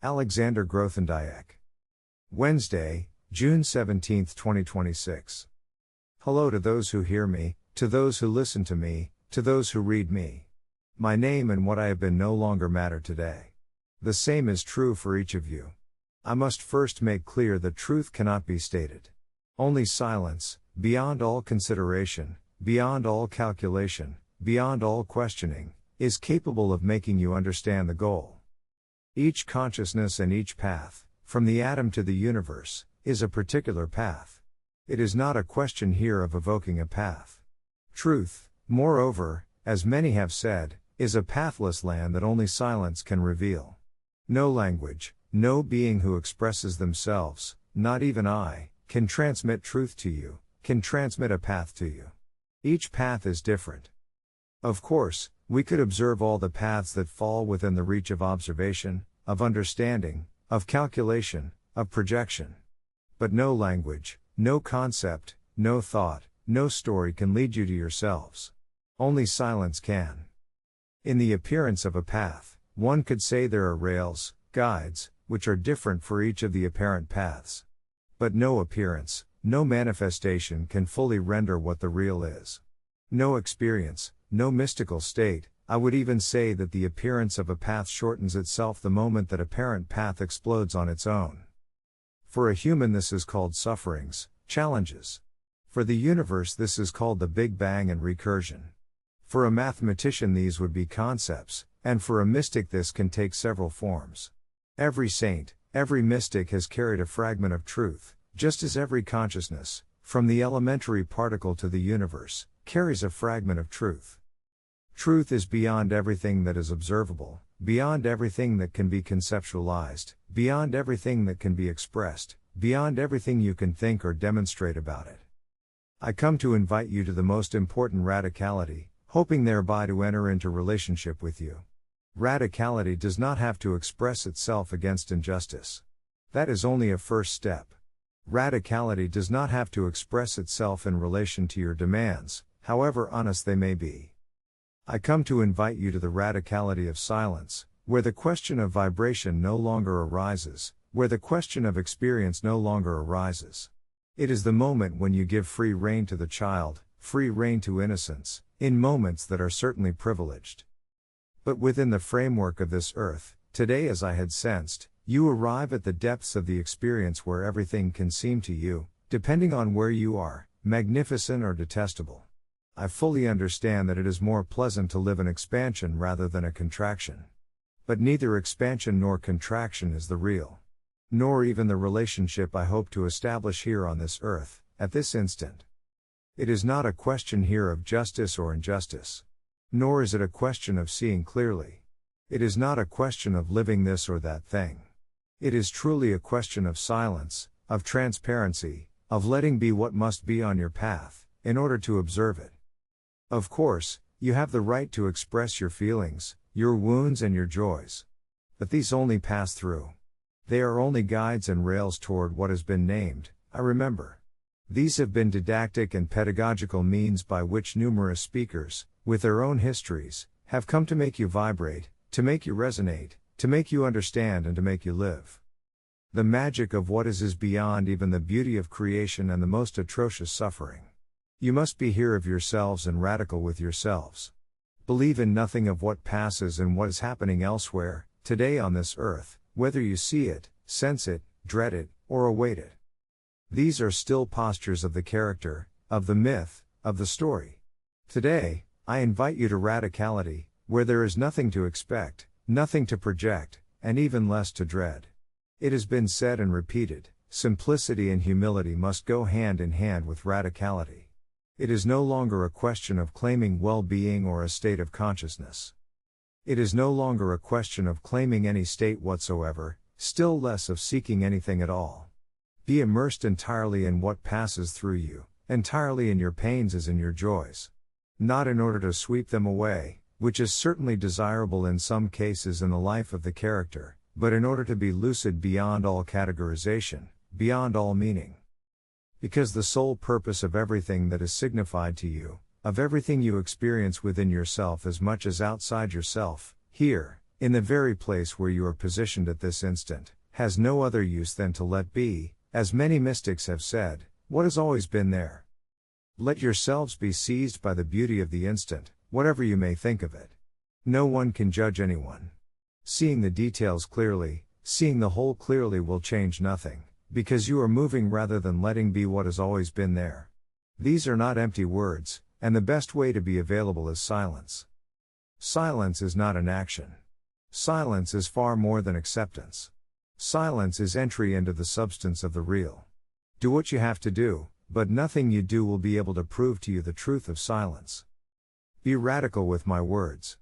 Alexandre Grothendieck. Wednesday, June 17, 2026. Hello to those who hear me, to those who listen to me, to those who read me. My name and what I have been no longer matter today. The same is true for each of you. I must first make clear that truth cannot be stated. Only silence, beyond all consideration, beyond all calculation, beyond all questioning, is capable of making you understand the goal. Each consciousness and each path, from the atom to the universe, is a particular path. It is not a question here of evoking a path. Truth, moreover, as many have said, is a pathless land that only silence can reveal. No language, no being who expresses themselves, not even I, can transmit truth to you, can transmit a path to you. Each path is different. Of course, we could observe all the paths that fall within the reach of observation, of understanding, of calculation, of projection. But no language, no concept, no thought, no story can lead you to yourselves. Only silence can. In the appearance of a path, one could say there are rails, guides, which are different for each of the apparent paths. But no appearance, no manifestation can fully render what the real is. No experience, no mystical state. I would even say that the appearance of a path shortens itself the moment that apparent path explodes on its own. For a human this is called sufferings, challenges. For the universe this is called the Big Bang and recursion. For a mathematician these would be concepts, and for a mystic this can take several forms. Every saint, every mystic has carried a fragment of truth, just as every consciousness, from the elementary particle to the universe, carries a fragment of truth. Truth is beyond everything that is observable, beyond everything that can be conceptualized, beyond everything that can be expressed, beyond everything you can think or demonstrate about it. I come to invite you to the most important radicality, hoping thereby to enter into relationship with you. Radicality does not have to express itself against injustice. That is only a first step. Radicality does not have to express itself in relation to your demands, however honest they may be. I come to invite you to the radicality of silence, where the question of vibration no longer arises, where the question of experience no longer arises. It is the moment when you give free rein to the child, free rein to innocence, in moments that are certainly privileged. But within the framework of this earth, today as I had sensed, you arrive at the depths of the experience where everything can seem to you, depending on where you are, magnificent or detestable. I fully understand that it is more pleasant to live in expansion rather than a contraction. But neither expansion nor contraction is the real. Nor even the relationship I hope to establish here on this earth, at this instant. It is not a question here of justice or injustice. Nor is it a question of seeing clearly. It is not a question of living this or that thing. It is truly a question of silence, of transparency, of letting be what must be on your path, in order to observe it. Of course, you have the right to express your feelings, your wounds and your joys. But these only pass through. They are only guides and rails toward what has been named, I remember. These have been didactic and pedagogical means by which numerous speakers, with their own histories, have come to make you vibrate, to make you resonate, to make you understand and to make you live. The magic of what is beyond even the beauty of creation and the most atrocious suffering. You must be here of yourselves and radical with yourselves. Believe in nothing of what passes and what is happening elsewhere, today on this earth, whether you see it, sense it, dread it, or await it. These are still postures of the character, of the myth, of the story. Today, I invite you to radicality, where there is nothing to expect, nothing to project, and even less to dread. It has been said and repeated, simplicity and humility must go hand in hand with radicality. It is no longer a question of claiming well-being or a state of consciousness. It is no longer a question of claiming any state whatsoever, still less of seeking anything at all. Be immersed entirely in what passes through you, entirely in your pains as in your joys. Not in order to sweep them away, which is certainly desirable in some cases in the life of the character, but in order to be lucid beyond all categorization, beyond all meaning. Because the sole purpose of everything that is signified to you, of everything you experience within yourself as much as outside yourself, here, in the very place where you are positioned at this instant, has no other use than to let be, as many mystics have said, what has always been there. Let yourselves be seized by the beauty of the instant, whatever you may think of it. No one can judge anyone. Seeing the details clearly, seeing the whole clearly will change nothing, because you are moving rather than letting be what has always been there. These are not empty words, and the best way to be available is silence. Silence is not an action. Silence is far more than acceptance. Silence is entry into the substance of the real. Do what you have to do, but nothing you do will be able to prove to you the truth of silence. Be radical with my words.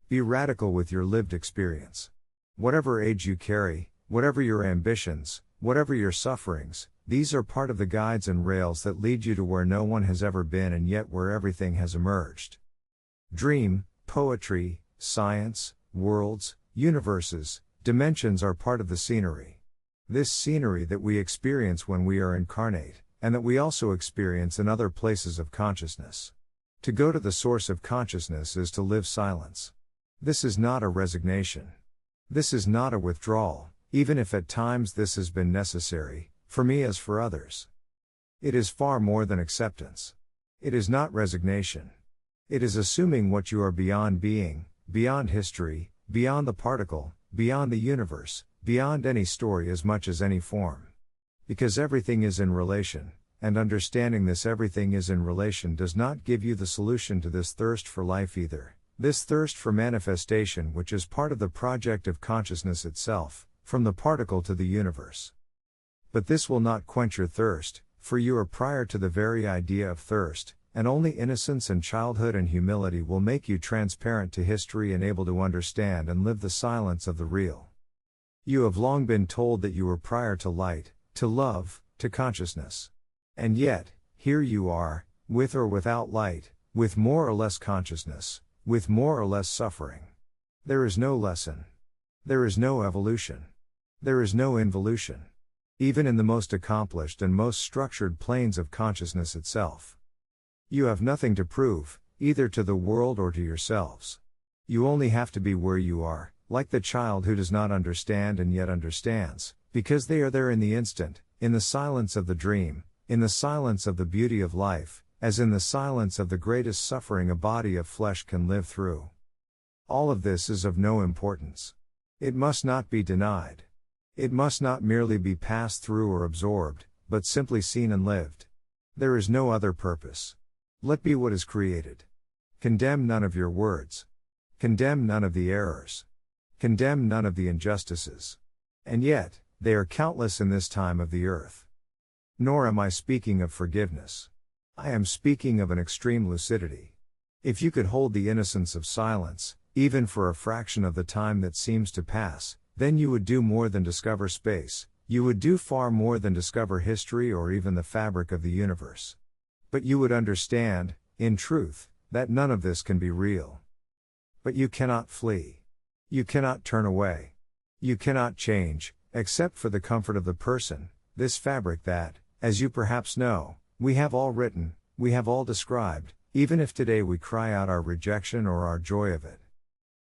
Be radical with your lived experience. Whatever age you carry, whatever your ambitions, whatever your sufferings, these are part of the guides and rails that lead you to where no one has ever been and yet where everything has emerged. Dream, poetry, science, worlds, universes, dimensions are part of the scenery. This scenery that we experience when we are incarnate, and that we also experience in other places of consciousness. To go to the source of consciousness is to live silence. This is not a resignation. This is not a withdrawal, even if at times this has been necessary, for me as for others. It is far more than acceptance. It is not resignation. It is assuming what you are beyond being, beyond history, beyond the particle, beyond the universe, beyond any story as much as any form. Because everything is in relation, and understanding this everything is in relation does not give you the solution to this thirst for life either, this thirst for manifestation which is part of the project of consciousness itself, from the particle to the universe. But this will not quench your thirst, for you are prior to the very idea of thirst, and only innocence and childhood and humility will make you transparent to history and able to understand and live the silence of the real. You have long been told that you were prior to light, to love, to consciousness. And yet, here you are, with or without light, with more or less consciousness, with more or less suffering. There is no lesson. There is no evolution. There is no involution. Even in the most accomplished and most structured planes of consciousness itself. You have nothing to prove, either to the world or to yourselves. You only have to be where you are, like the child who does not understand and yet understands, because they are there in the instant, in the silence of the dream, in the silence of the beauty of life, as in the silence of the greatest suffering a body of flesh can live through. All of this is of no importance. It must not be denied. It must not merely be passed through or absorbed, but simply seen and lived. There is no other purpose. Let be what is created. Condemn none of your words. Condemn none of the errors. Condemn none of the injustices. And yet, they are countless in this time of the earth. Nor am I speaking of forgiveness. I am speaking of an extreme lucidity. If you could hold the innocence of silence, even for a fraction of the time that seems to pass, then you would do more than discover space, you would do far more than discover history or even the fabric of the universe. But you would understand, in truth, that none of this can be real. But you cannot flee. You cannot turn away. You cannot change, except for the comfort of the person, this fabric that, as you perhaps know, we have all written, we have all described, even if today we cry out our rejection or our joy of it.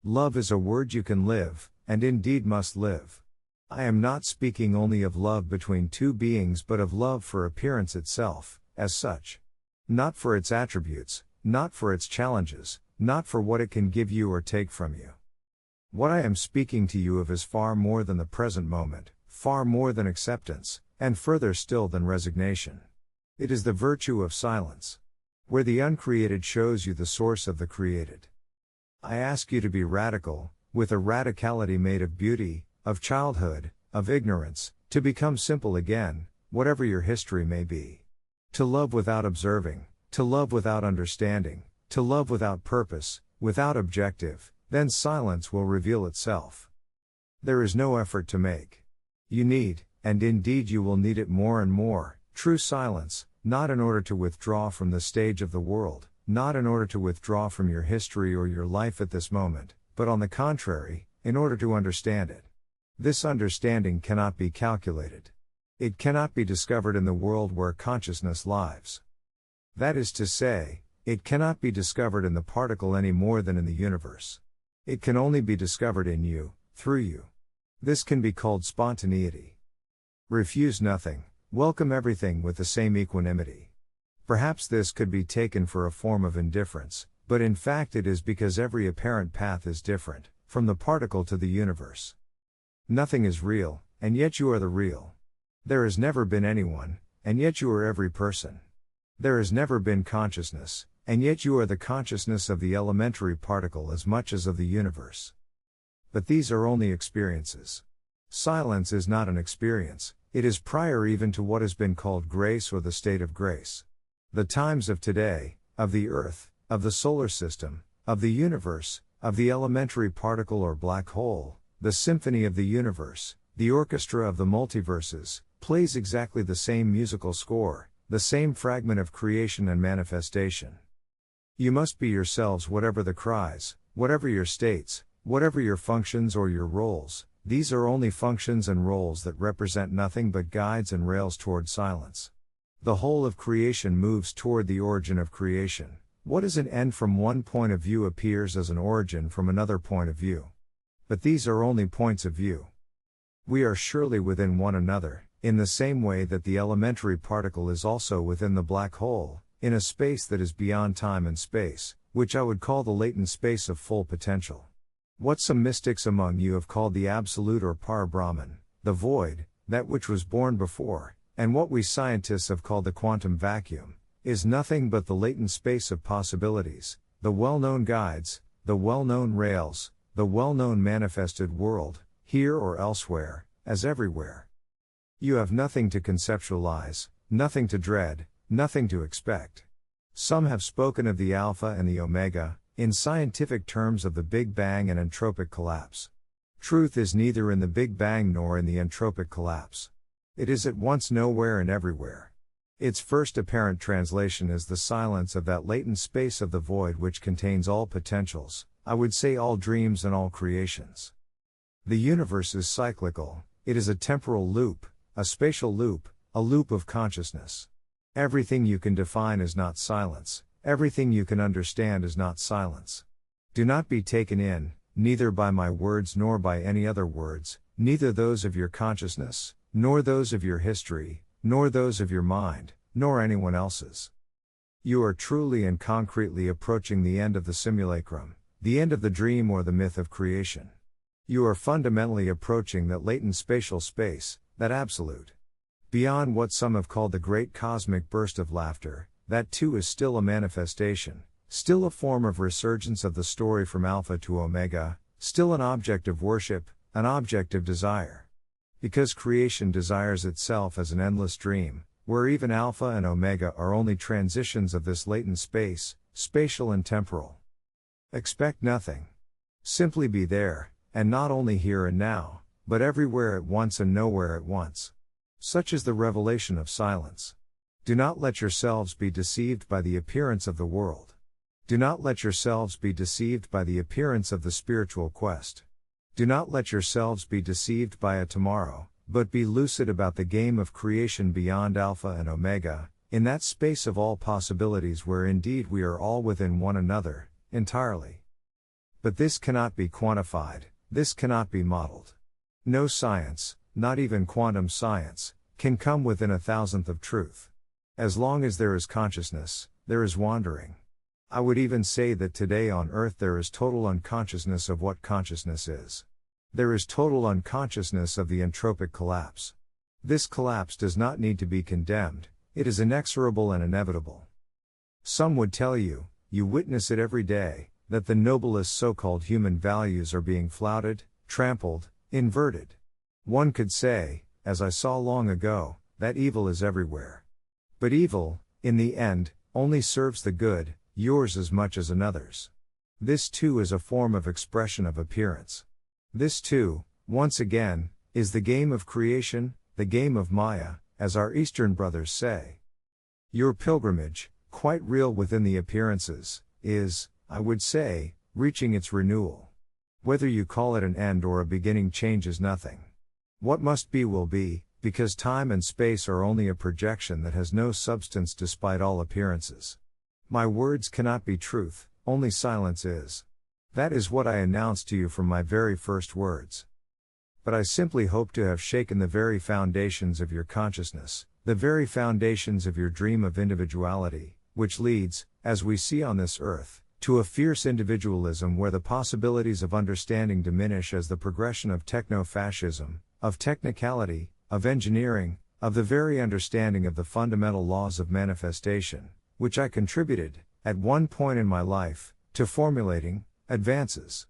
Love is a word you can live, and indeed must live. I am not speaking only of love between two beings but of love for appearance itself, as such. Not for its attributes, not for its challenges, not for what it can give you or take from you. What I am speaking to you of is far more than the present moment, far more than acceptance, and further still than resignation. It is the virtue of silence, where the uncreated shows you the source of the created. I ask you to be radical, with a radicality made of beauty, of childhood, of ignorance, to become simple again, whatever your history may be. To love without observing, to love without understanding, to love without purpose, without objective, then silence will reveal itself. There is no effort to make. You need, and indeed you will need it more and more, true silence, not in order to withdraw from the stage of the world, not in order to withdraw from your history or your life at this moment, but on the contrary, in order to understand it. This understanding cannot be calculated. It cannot be discovered in the world where consciousness lives. That is to say, it cannot be discovered in the particle any more than in the universe. It can only be discovered in you, through you. This can be called spontaneity. Refuse nothing, welcome everything with the same equanimity. Perhaps this could be taken for a form of indifference, but in fact it is because every apparent path is different, from the particle to the universe. Nothing is real, and yet you are the real. There has never been anyone, and yet you are every person. There has never been consciousness, and yet you are the consciousness of the elementary particle as much as of the universe. But these are only experiences. Silence is not an experience, it is prior even to what has been called grace or the state of grace. The times of today, of the earth, of the solar system, of the universe, of the elementary particle or black hole, the symphony of the universe, the orchestra of the multiverses, plays exactly the same musical score, the same fragment of creation and manifestation. You must be yourselves whatever the cries, whatever your states, whatever your functions or your roles, these are only functions and roles that represent nothing but guides and rails toward silence. The whole of creation moves toward the origin of creation. What is an end from one point of view appears as an origin from another point of view. But these are only points of view. We are surely within one another, in the same way that the elementary particle is also within the black hole, in a space that is beyond time and space, which I would call the latent space of full potential. What some mystics among you have called the absolute or par-Brahman, the void, that which was born before, and what we scientists have called the quantum vacuum, is nothing but the latent space of possibilities, the well-known guides, the well-known rails, the well-known manifested world, here or elsewhere, as everywhere. You have nothing to conceptualize, nothing to dread, nothing to expect. Some have spoken of the Alpha and the Omega, in scientific terms of the Big Bang and entropic collapse. Truth is neither in the Big Bang nor in the entropic collapse. It is at once nowhere and everywhere. Its first apparent translation is the silence of that latent space of the void which contains all potentials, I would say all dreams and all creations. The universe is cyclical, it is a temporal loop, a spatial loop, a loop of consciousness. Everything you can define is not silence, everything you can understand is not silence. Do not be taken in, neither by my words nor by any other words, neither those of your consciousness, nor those of your history, nor those of your mind, nor anyone else's. You are truly and concretely approaching the end of the simulacrum, the end of the dream or the myth of creation. You are fundamentally approaching that latent spatial space, that absolute. Beyond what some have called the great cosmic burst of laughter, that too is still a manifestation, still a form of resurgence of the story from Alpha to Omega, still an object of worship, an object of desire. Because creation desires itself as an endless dream, where even Alpha and Omega are only transitions of this latent space, spatial and temporal. Expect nothing. Simply be there, and not only here and now, but everywhere at once and nowhere at once. Such is the revelation of silence. Do not let yourselves be deceived by the appearance of the world. Do not let yourselves be deceived by the appearance of the spiritual quest. Do not let yourselves be deceived by a tomorrow, but be lucid about the game of creation beyond Alpha and Omega, in that space of all possibilities where indeed we are all within one another, entirely. But this cannot be quantified, this cannot be modeled. No science, not even quantum science, can come within a thousandth of truth. As long as there is consciousness, there is wandering. I would even say that today on earth there is total unconsciousness of what consciousness is. There is total unconsciousness of the entropic collapse. This collapse does not need to be condemned, it is inexorable and inevitable. Some would tell you, you witness it every day, that the noblest so-called human values are being flouted, trampled, inverted. One could say, as I saw long ago, that evil is everywhere. But evil, in the end, only serves the good, yours as much as another's. This too is a form of expression of appearance. This too, once again, is the game of creation, the game of Maya, as our Eastern brothers say. Your pilgrimage, quite real within the appearances, is, I would say, reaching its renewal. Whether you call it an end or a beginning changes nothing. What must be will be, because time and space are only a projection that has no substance despite all appearances. My words cannot be truth, only silence is. That is what I announced to you from my very first words. But I simply hope to have shaken the very foundations of your consciousness, the very foundations of your dream of individuality, which leads, as we see on this earth, to a fierce individualism where the possibilities of understanding diminish as the progression of techno-fascism, of technicality, of engineering, of the very understanding of the fundamental laws of manifestation, which I contributed, at one point in my life, to formulating, advances.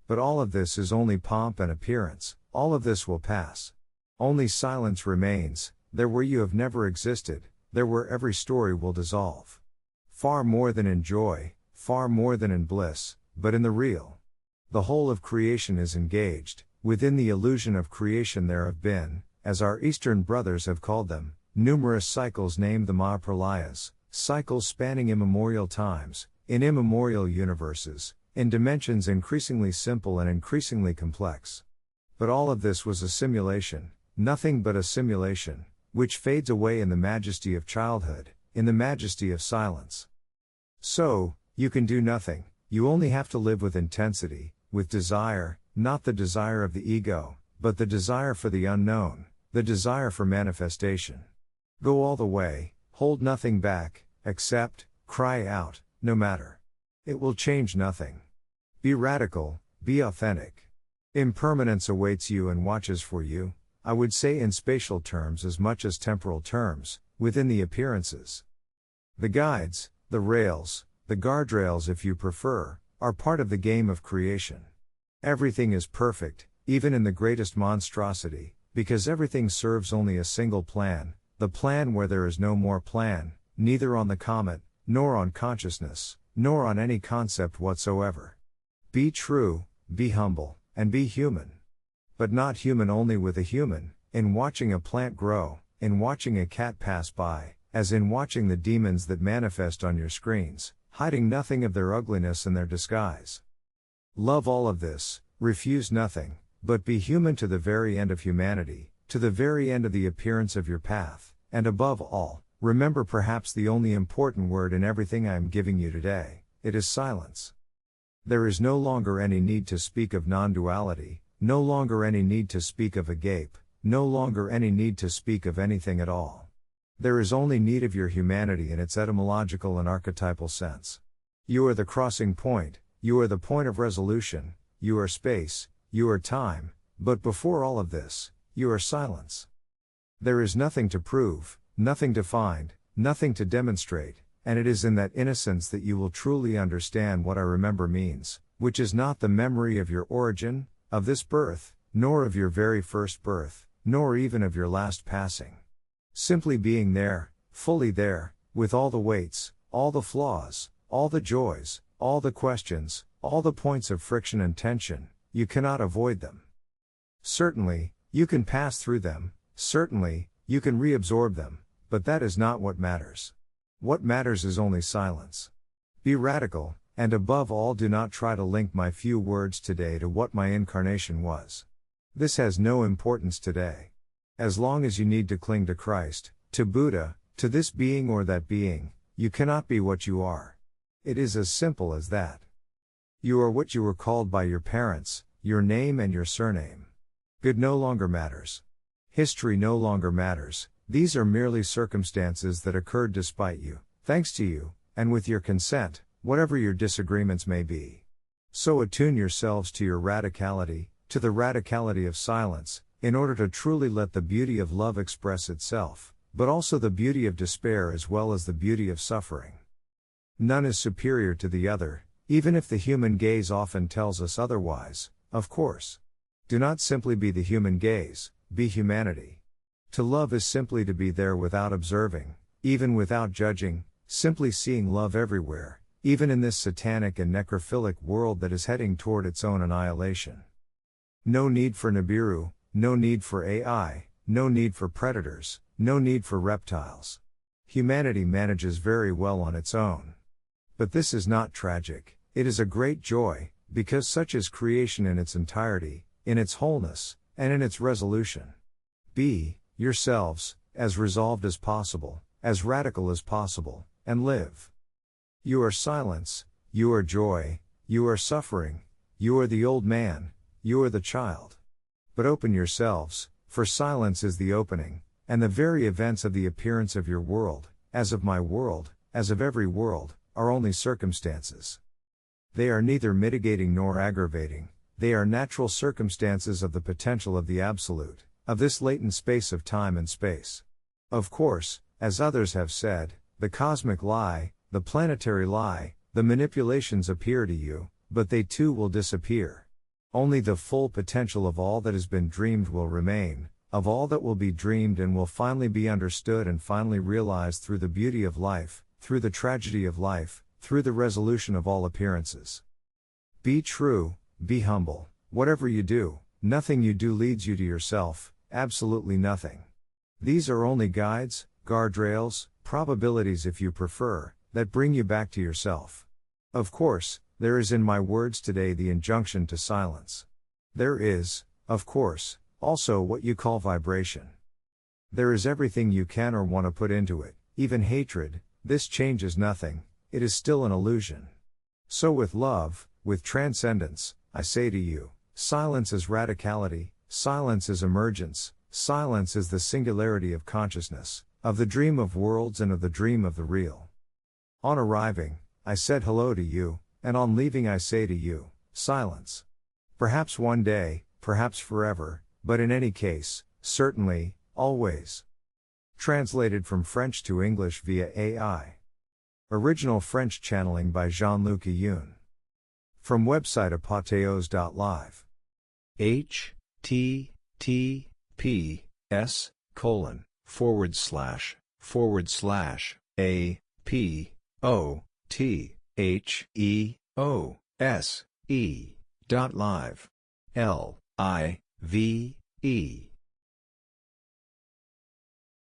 But all of this is only pomp and appearance, all of this will pass. Only silence remains, there where you have never existed, there where every story will dissolve. Far more than in joy, far more than in bliss, but in the real. The whole of creation is engaged, within the illusion of creation there have been, as our Eastern brothers have called them, numerous cycles named the Mahapralayas, cycles spanning immemorial times, in immemorial universes, in dimensions increasingly simple and increasingly complex. But all of this was a simulation, nothing but a simulation, which fades away in the majesty of childhood, in the majesty of silence. So, you can do nothing, you only have to live with intensity, with desire, not the desire of the ego, but the desire for the unknown, the desire for manifestation. Go all the way, hold nothing back, accept, cry out, no matter. It will change nothing. Be radical, be authentic. Impermanence awaits you and watches for you, I would say in spatial terms as much as temporal terms, within the appearances. The guides, the rails, the guardrails if you prefer, are part of the game of creation. Everything is perfect, even in the greatest monstrosity, because everything serves only a single plan, the plan where there is no more plan, neither on the comet, nor on consciousness, nor on any concept whatsoever. Be true, be humble, and be human. But not human only with a human, in watching a plant grow, in watching a cat pass by, as in watching the demons that manifest on your screens, hiding nothing of their ugliness and their disguise. Love all of this, refuse nothing, but be human to the very end of humanity, to the very end of the appearance of your path, and above all, remember perhaps the only important word in everything I am giving you today, it is silence. There is no longer any need to speak of non-duality, no longer any need to speak of agape, no longer any need to speak of anything at all. There is only need of your humanity in its etymological and archetypal sense. You are the crossing point, you are the point of resolution, you are space, you are time, but before all of this, you are silence. There is nothing to prove, nothing to find, nothing to demonstrate, and it is in that innocence that you will truly understand what I remember means, which is not the memory of your origin, of this birth, nor of your very first birth, nor even of your last passing. Simply being there, fully there, with all the weights, all the flaws, all the joys, all the questions, all the points of friction and tension, you cannot avoid them. Certainly, you can pass through them, certainly, you can reabsorb them, but that is not what matters. What matters is only silence. Be radical, and above all do not try to link my few words today to what my incarnation was. This has no importance today. As long as you need to cling to Christ, to Buddha, to this being or that being, you cannot be what you are. It is as simple as that. You are what you were called by your parents, your name and your surname. Good no longer matters. History no longer matters, these are merely circumstances that occurred despite you, thanks to you, and with your consent, whatever your disagreements may be. So attune yourselves to your radicality, to the radicality of silence, in order to truly let the beauty of love express itself, but also the beauty of despair as well as the beauty of suffering. None is superior to the other, even if the human gaze often tells us otherwise, of course. Do not simply be the human gaze, be humanity. To love is simply to be there without observing, even without judging, simply seeing love everywhere, even in this satanic and necrophilic world that is heading toward its own annihilation. No need for Nibiru, no need for AI, no need for predators, no need for reptiles. Humanity manages very well on its own. But this is not tragic, it is a great joy, because such is creation in its entirety, in its wholeness, and in its resolution. Be, yourselves, as resolved as possible, as radical as possible, and live. You are silence, you are joy, You are suffering, you are the old man, you are the child. But open yourselves, for silence is the opening, and the very events of the appearance of your world, as of my world, as of every world, are only circumstances. They are neither mitigating nor aggravating, they are natural circumstances of the potential of the absolute, of this latent space of time and space. Of course, as others have said, the cosmic lie, the planetary lie, the manipulations appear to you, but they too will disappear. Only the full potential of all that has been dreamed will remain, of all that will be dreamed and will finally be understood and finally realized through the beauty of life, through the tragedy of life, through the resolution of all appearances. Be true, be humble, whatever you do, nothing you do leads you to yourself, absolutely nothing. These are only guides, guardrails, probabilities if you prefer, that bring you back to yourself. Of course, there is in my words today the injunction to silence. There is, of course, also what you call vibration. There is everything you can or want to put into it, even hatred. This changes nothing, it is still an illusion. So with love, with transcendence, I say to you, silence is radicality, silence is emergence, silence is the singularity of consciousness, of the dream of worlds and of the dream of the real. On arriving, I said hello to you, and on leaving I say to you, silence. Perhaps one day, perhaps forever, but in any case, certainly, always. Translated from French to English via AI. Original French channeling by Jean-Luc Ayoun. From website apotheos.live. https://a.p.o.theos.live. LIVE